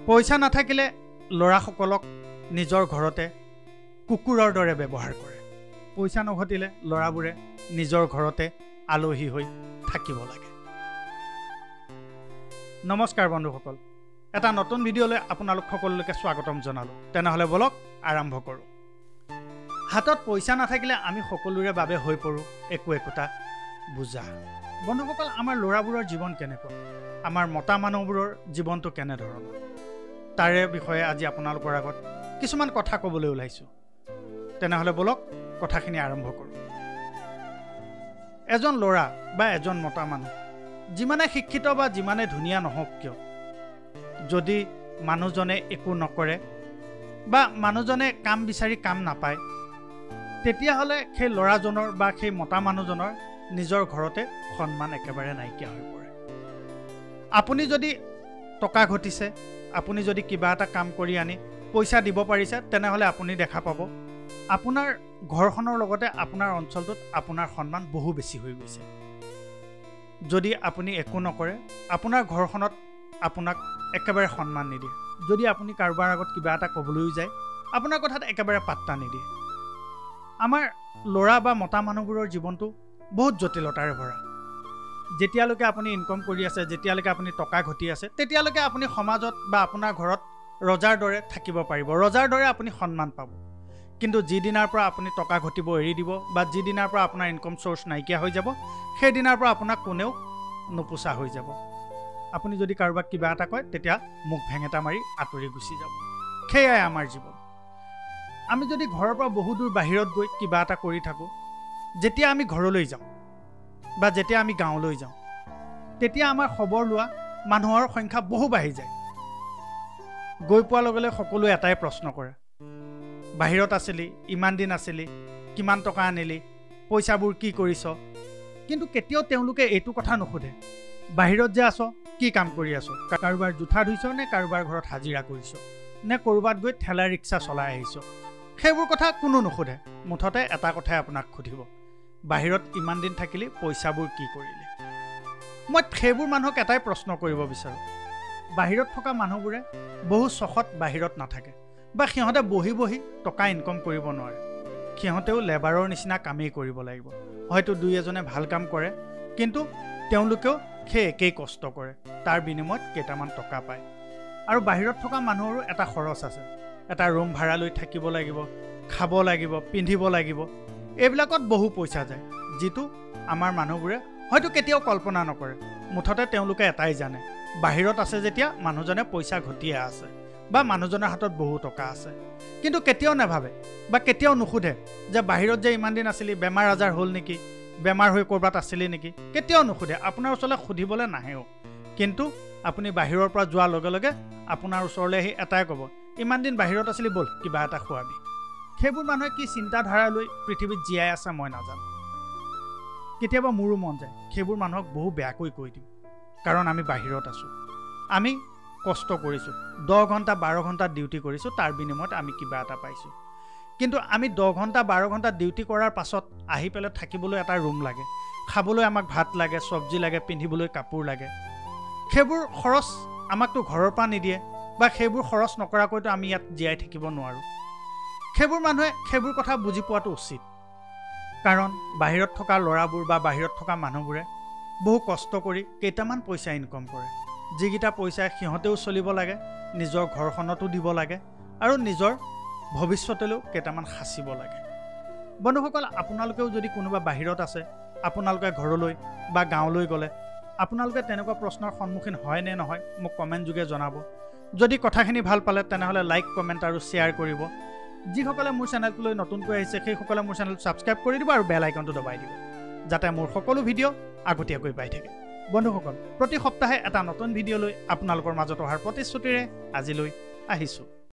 পইচা নাথাকিলে ল'ৰাসকলক নিজৰ ঘৰতে কুকুৰৰ দৰে ব্যৱহাৰ কৰে। পইচা নঘটিলে ল'ৰাবোৰে নিজৰ ঘৰতে আলহী হৈ থাকিব লাগে। নমস্কাৰ বন্ধুসকল, এটা নতুন ভিডিঅ'লৈ আপোনালোক সকলোলৈকে স্বাগতম জনালোঁ। তেনেহ'লে বলক আৰম্ভ কৰোঁ। হাতত পইচা নাথাকিলে আমি সকলোৰে বাবে হৈ পৰোঁ একোটা বোজা। বন্ধুসকল, আমাৰ ল'ৰাবোৰৰ জীৱন কেনেকুৱা, আমাৰ মতা মানুহবোৰৰ জীৱনটো কেনেধৰণৰ, তাৰে বিষয়ে আজি আপোনালোকৰ আগত কিছুমান কথা ক'বলৈ ওলাইছোঁ। তেনেহ'লে বলক কথাখিনি আৰম্ভ কৰোঁ। এজন ল'ৰা বা এজন মতা মানুহ যিমানে শিক্ষিত বা যিমানে ধুনীয়া নহওক কিয়, যদি মানুহজনে একো নকৰে বা মানুহজনে কাম বিচাৰি কাম নাপায়, তেতিয়াহ'লে সেই ল'ৰাজনৰ বা সেই মতা মানুহজনৰ নিজৰ ঘৰতে সন্মান একেবাৰে নাইকিয়া হৈ পৰে। আপুনি যদি টকা ঘটিছে, আপুনি যদি কিবা এটা কাম কৰি আনি পইচা দিব পাৰিছে, তেনেহ'লে আপুনি দেখা পাব আপোনাৰ ঘৰখনৰ লগতে আপোনাৰ অঞ্চলটোত আপোনাৰ সন্মান বহু বেছি হৈ গৈছে। যদি আপুনি একো নকৰে, আপোনাৰ ঘৰখনত আপোনাক একেবাৰে সন্মান নিদিয়ে। যদি আপুনি কাৰোবাৰ আগত কিবা এটা ক'বলৈও যায়, আপোনাৰ কথাত একেবাৰে পাত্তা নিদিয়ে। আমাৰ ল'ৰা বা মতা মানুহবোৰৰ জীৱনটো বহুত জটিলতাৰে ভৰা। যেতিয়ালৈকে আপুনি ইনকম কৰি আছে, যেতিয়ালৈকে আপুনি টকা ঘটি আছে, তেতিয়ালৈকে আপুনি সমাজত বা আপোনাৰ ঘৰত ৰজাৰ দৰে থাকিব পাৰিব, ৰজাৰ দৰে আপুনি সন্মান পাব। কিন্তু যিদিনাৰ পৰা আপুনি টকা ঘটিব এৰি দিব বা যিদিনাৰ পৰা আপোনাৰ ইনকম চ'ৰ্চ নাইকিয়া হৈ যাব, সেইদিনাৰ পৰা আপোনাক কোনেও নোপোচা হৈ যাব। আপুনি যদি কাৰোবাক কিবা এটা কয়, তেতিয়া মুখ ভেঙেটা মাৰি আঁতৰি গুচি যাব। সেয়াই আমাৰ জীৱন। আমি যদি ঘৰৰ পৰা বহু দূৰ বাহিৰত গৈ কিবা এটা কৰি থাকোঁ, যেতিয়া আমি ঘৰলৈ যাওঁ বা যেতিয়া আমি গাঁৱলৈ যাওঁ, তেতিয়া আমাৰ খবৰ লোৱা মানুহৰ সংখ্যা বহু বাঢ়ি যায়। গৈ পোৱাৰ লগে লগে সকলোৱে এটাই প্ৰশ্ন কৰে, বাহিৰত আছিলি, ইমান দিন আছিলি, কিমান টকা আনিলি, পইচাবোৰ কি কৰিছ? কিন্তু কেতিয়াও তেওঁলোকে এইটো কথা নুসুধে, বাহিৰত যে আছ, কি কাম কৰি আছ? কাৰোবাৰ জোঠা ধুইছ নে কাৰোবাৰ ঘৰত হাজিৰা কৰিছ, নে ক'ৰবাত গৈ ঠেলা ৰিক্সা চলাই আহিছ? সেইবোৰ কথা কোনো নুসুধে। মুঠতে এটা কথাই আপোনাক সুধিব, বাহিৰত ইমান দিন থাকিলি, পইচাবোৰ কি কৰিলি? মই সেইবোৰ মানুহক এটাই প্ৰশ্ন কৰিব বিচাৰোঁ, বাহিৰত থকা মানুহবোৰে বহু চখত বাহিৰত নাথাকে বা সিহঁতে বহি বহি টকা ইনকম কৰিব নোৱাৰে। সিহঁতেও লেবাৰৰ নিচিনা কামেই কৰিব লাগিব। হয়তো দুই এজনে ভাল কাম কৰে, কিন্তু তেওঁলোকেও সেই একেই কষ্ট কৰে, তাৰ বিনিময়ত কেইটামান টকা পায়। আৰু বাহিৰত থকা মানুহৰো এটা খৰচ আছে, এটা ৰুম ভাড়া লৈ থাকিব লাগিব, খাব লাগিব, পিন্ধিব লাগিব। এইবিলাকত বহু পইচা যায়, যিটো আমাৰ মানুহবোৰে হয়তো কেতিয়াও কল্পনা নকৰে। মুঠতে তেওঁলোকে এটাই জানে, বাহিৰত আছে যেতিয়া মানুহজনে পইচা ঘটিয়ে আছে বা মানুহজনৰ হাতত বহু টকা আছে। কিন্তু কেতিয়াও নাভাবে বা কেতিয়াও নুসুধে যে বাহিৰত যে ইমান দিন আছিলি, বেমাৰ আজাৰ হ'ল নেকি, বেমাৰ হৈ ক'ৰবাত আছিলি নেকি, কেতিয়াও নুসুধে। আপোনাৰ ওচৰলৈ সুধিবলৈ নাহেও। কিন্তু আপুনি বাহিৰৰ পৰা যোৱাৰ লগে লগে আপোনাৰ ওচৰলৈ আহি এটাই ক'ব, ইমান দিন বাহিৰত আছিলি, ব'ল কিবা এটা খোৱাবি। সেইবোৰ মানুহে কি চিন্তাধাৰা লৈ পৃথিৱীত জীয়াই আছে মই নাজানো। কেতিয়াবা মোৰো মন যায় সেইবোৰ মানুহক বহু বেয়াকৈ কৈ দিওঁ, কাৰণ আমি বাহিৰত আছোঁ, আমি কষ্ট কৰিছোঁ, 10 ঘণ্টা 12 ঘণ্টা ডিউটি কৰিছোঁ, তাৰ বিনিময়ত আমি কিবা এটা পাইছোঁ। কিন্তু আমি 10 ঘণ্টা 12 ঘণ্টা ডিউটি কৰাৰ পাছত আহি পেলাই থাকিবলৈ এটা ৰুম লাগে, খাবলৈ আমাক ভাত লাগে, চব্জি লাগে, পিন্ধিবলৈ কাপোৰ লাগে। সেইবোৰ খৰচ আমাকতো ঘৰৰ পৰা নিদিয়ে বা সেইবোৰ খৰচ নকৰাকৈতো আমি ইয়াত জীয়াই থাকিব নোৱাৰোঁ। সেইবোৰ মানুহে সেইবোৰ কথা বুজি পোৱাটো উচিত, কাৰণ বাহিৰত থকা ল'ৰাবোৰ বা বাহিৰত থকা মানুহবোৰে বহু কষ্ট কৰি কেইটামান পইচা ইনকম কৰে, যিকেইটা পইচাই সিহঁতেও চলিব লাগে, নিজৰ ঘৰখনতো দিব লাগে আৰু নিজৰ ভৱিষ্যতলৈও কেইটামান সাঁচিব লাগে। বন্ধুসকল, আপোনালোকেও যদি কোনোবা বাহিৰত আছে, আপোনালোকে ঘৰলৈ বা গাঁৱলৈ গ'লে আপোনালোকে তেনেকুৱা প্ৰশ্নৰ সন্মুখীন হয় নে নহয় মোক কমেণ্ট যোগে জনাব। যদি কথাখিনি ভাল পালে তেনেহ'লে লাইক, কমেণ্ট আৰু শ্বেয়াৰ কৰিব। যিসকলে মোৰ চেনেলটোলৈ নতুনকৈ আহিছে, সেইসকলে মোৰ চেনেলটো ছাবস্ক্ৰাইব কৰি দিব আৰু বেল আইকনটো দবাই দিব, যাতে মোৰ সকলো ভিডিঅ' আগতীয়াকৈ পাই থাকে। বন্ধুসকল, প্ৰতি সপ্তাহে এটা নতুন ভিডিঅ' লৈ আপোনালোকৰ মাজত অহাৰ প্ৰতিশ্ৰুতিৰে আজিলৈ আহিছোঁ।